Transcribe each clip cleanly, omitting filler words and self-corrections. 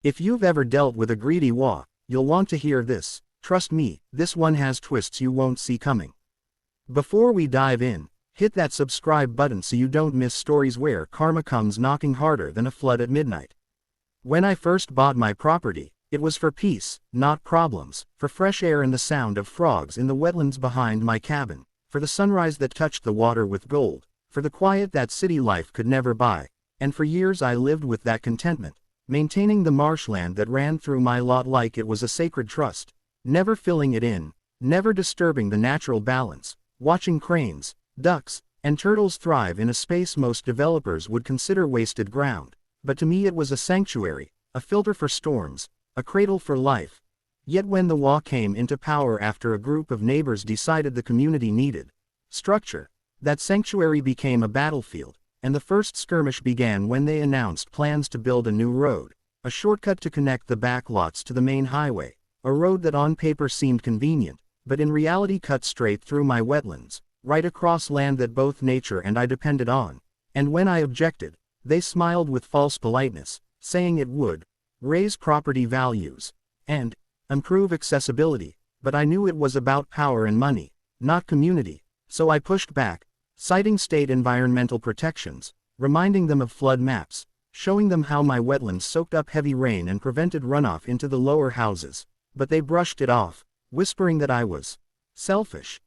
If you've ever dealt with a greedy HOA, you'll want to hear this. Trust me, this one has twists you won't see coming. Before we dive in, hit that subscribe button so you don't miss stories where karma comes knocking harder than a flood at midnight. When I first bought my property, it was for peace, not problems, for fresh air and the sound of frogs in the wetlands behind my cabin, for the sunrise that touched the water with gold, for the quiet that city life could never buy, and for years I lived with that contentment, maintaining the marshland that ran through my lot like it was a sacred trust, never filling it in, never disturbing the natural balance, watching cranes, ducks, and turtles thrive in a space most developers would consider wasted ground. But to me it was a sanctuary, a filter for storms, a cradle for life. Yet when the HOA came into power after a group of neighbors decided the community needed structure, that sanctuary became a battlefield, and the first skirmish began when they announced plans to build a new road, a shortcut to connect the back lots to the main highway, a road that on paper seemed convenient, but in reality cut straight through my wetlands, right across land that both nature and I depended on. And when I objected, they smiled with false politeness, saying it would raise property values and improve accessibility, but I knew it was about power and money, not community, so I pushed back, citing state environmental protections, reminding them of flood maps, showing them how my wetlands soaked up heavy rain and prevented runoff into the lower houses, but they brushed it off, whispering that I was selfish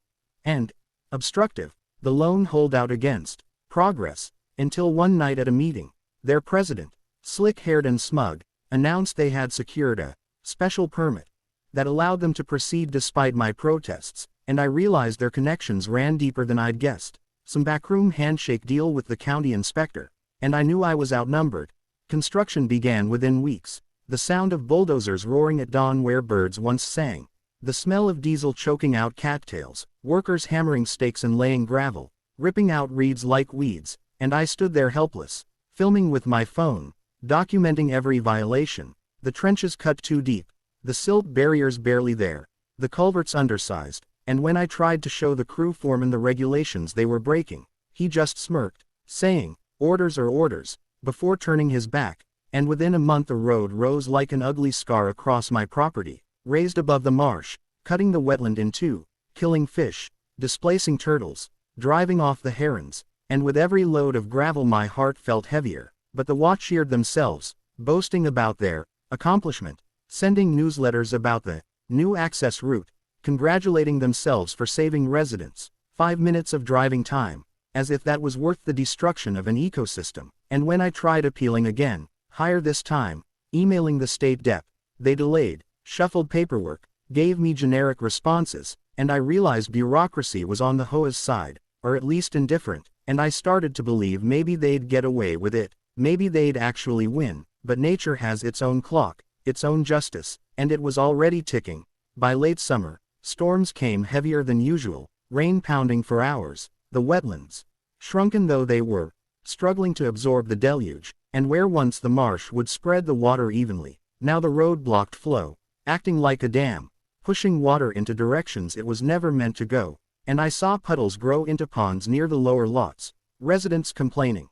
and obstructive, the lone holdout against progress, until one night at a meeting, their president, slick-haired and smug, announced they had secured a special permit that allowed them to proceed despite my protests, and I realized their connections ran deeper than I'd guessed. Some backroom handshake deal with the county inspector, and I knew I was outnumbered. Construction began within weeks, the sound of bulldozers roaring at dawn where birds once sang, the smell of diesel choking out cattails, workers hammering stakes and laying gravel, ripping out reeds like weeds, and I stood there helpless, filming with my phone, documenting every violation, the trenches cut too deep, the silt barriers barely there, the culverts undersized, and when I tried to show the crew foreman the regulations they were breaking, he just smirked, saying, "Orders are orders," before turning his back, and within a month the road rose like an ugly scar across my property, raised above the marsh, cutting the wetland in two, killing fish, displacing turtles, driving off the herons, and with every load of gravel my heart felt heavier, but the HOA cheered themselves, boasting about their accomplishment, sending newsletters about the new access route, congratulating themselves for saving residents 5 minutes of driving time, as if that was worth the destruction of an ecosystem. And when I tried appealing again, higher this time, emailing the state dep, they delayed, shuffled paperwork, gave me generic responses, and I realized bureaucracy was on the HOA's side, or at least indifferent, and I started to believe maybe they'd get away with it, maybe they'd actually win, but nature has its own clock, its own justice, and it was already ticking. By late summer, storms came heavier than usual, rain pounding for hours, the wetlands, shrunken though they were, struggling to absorb the deluge, and where once the marsh would spread the water evenly, now the road blocked flow, acting like a dam, pushing water into directions it was never meant to go, and I saw puddles grow into ponds near the lower lots, residents complaining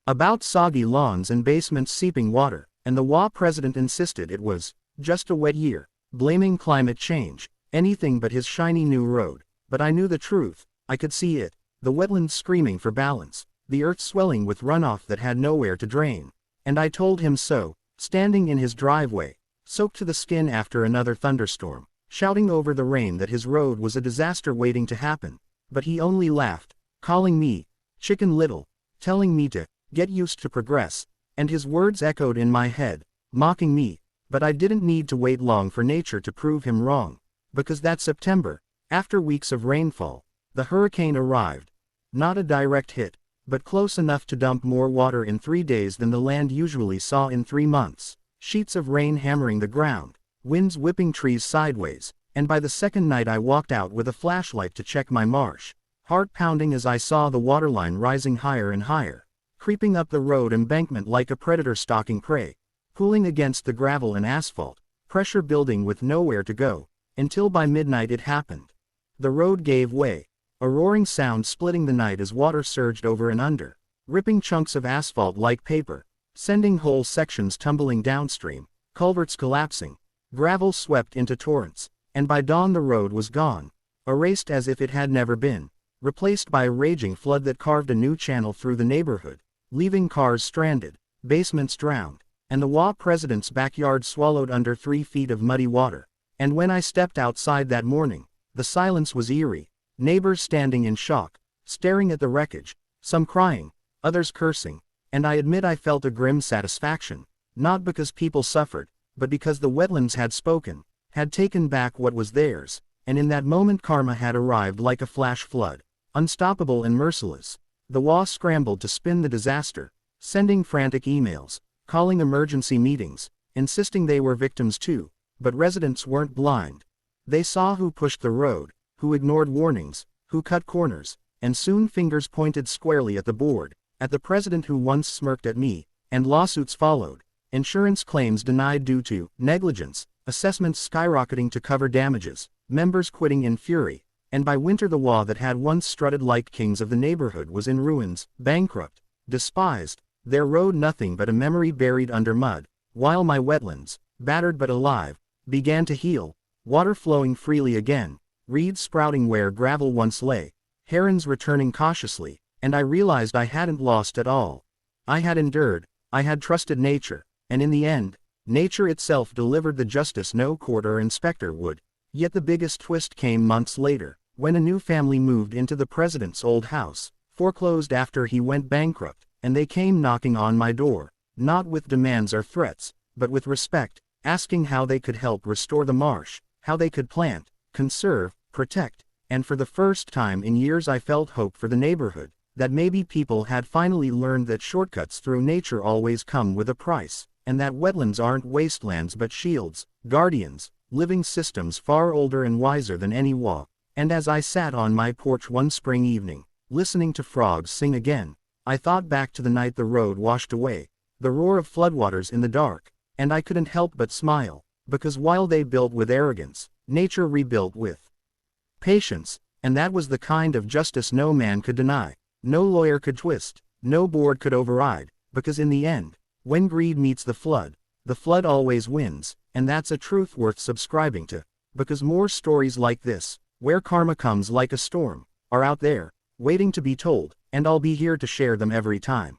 about soggy lawns and basements seeping water, and the HOA president insisted it was just a wet year, blaming climate change, anything but his shiny new road. But I knew the truth, I could see it, the wetlands screaming for balance, the earth swelling with runoff that had nowhere to drain. And I told him so, standing in his driveway, soaked to the skin after another thunderstorm, shouting over the rain that his road was a disaster waiting to happen. But he only laughed, calling me Chicken Little, telling me to get used to progress, and his words echoed in my head, mocking me. But I didn't need to wait long for nature to prove him wrong, because that September, after weeks of rainfall, the hurricane arrived. Not a direct hit, but close enough to dump more water in 3 days than the land usually saw in 3 months. Sheets of rain hammering the ground, winds whipping trees sideways, and by the second night I walked out with a flashlight to check my marsh, heart pounding as I saw the waterline rising higher and higher, creeping up the road embankment like a predator stalking prey, pulling against the gravel and asphalt, pressure building with nowhere to go, until by midnight it happened. The road gave way, a roaring sound splitting the night as water surged over and under, ripping chunks of asphalt like paper, sending whole sections tumbling downstream, culverts collapsing, gravel swept into torrents, and by dawn the road was gone, erased as if it had never been, replaced by a raging flood that carved a new channel through the neighborhood, leaving cars stranded, basements drowned, and the HOA president's backyard swallowed under 3 feet of muddy water. And when I stepped outside that morning, the silence was eerie, neighbors standing in shock, staring at the wreckage, some crying, others cursing, and I admit I felt a grim satisfaction, not because people suffered, but because the wetlands had spoken, had taken back what was theirs, and in that moment karma had arrived like a flash flood, unstoppable and merciless. The HOA scrambled to spin the disaster, sending frantic emails, calling emergency meetings, insisting they were victims too, but residents weren't blind. They saw who pushed the road, who ignored warnings, who cut corners, and soon fingers pointed squarely at the board, at the president who once smirked at me, and lawsuits followed, insurance claims denied due to negligence, assessments skyrocketing to cover damages, members quitting in fury, and by winter the HOA that had once strutted like kings of the neighborhood was in ruins, bankrupt, despised, their road nothing but a memory buried under mud, while my wetlands, battered but alive, began to heal, water flowing freely again, reeds sprouting where gravel once lay, herons returning cautiously, and I realized I hadn't lost at all. I had endured, I had trusted nature, and in the end, nature itself delivered the justice no court or inspector would. Yet the biggest twist came months later, when a new family moved into the president's old house, foreclosed after he went bankrupt, and they came knocking on my door, not with demands or threats, but with respect, asking how they could help restore the marsh, how they could plant, conserve, protect, and for the first time in years I felt hope for the neighborhood, that maybe people had finally learned that shortcuts through nature always come with a price, and that wetlands aren't wastelands but shields, guardians, living systems far older and wiser than any HOA. And as I sat on my porch one spring evening, listening to frogs sing again, I thought back to the night the road washed away, the roar of floodwaters in the dark, and I couldn't help but smile, because while they built with arrogance, nature rebuilt with patience, and that was the kind of justice no man could deny, no lawyer could twist, no board could override, because in the end, when greed meets the flood always wins, and that's a truth worth subscribing to, because more stories like this, where karma comes like a storm, are out there, waiting to be told, and I'll be here to share them every time.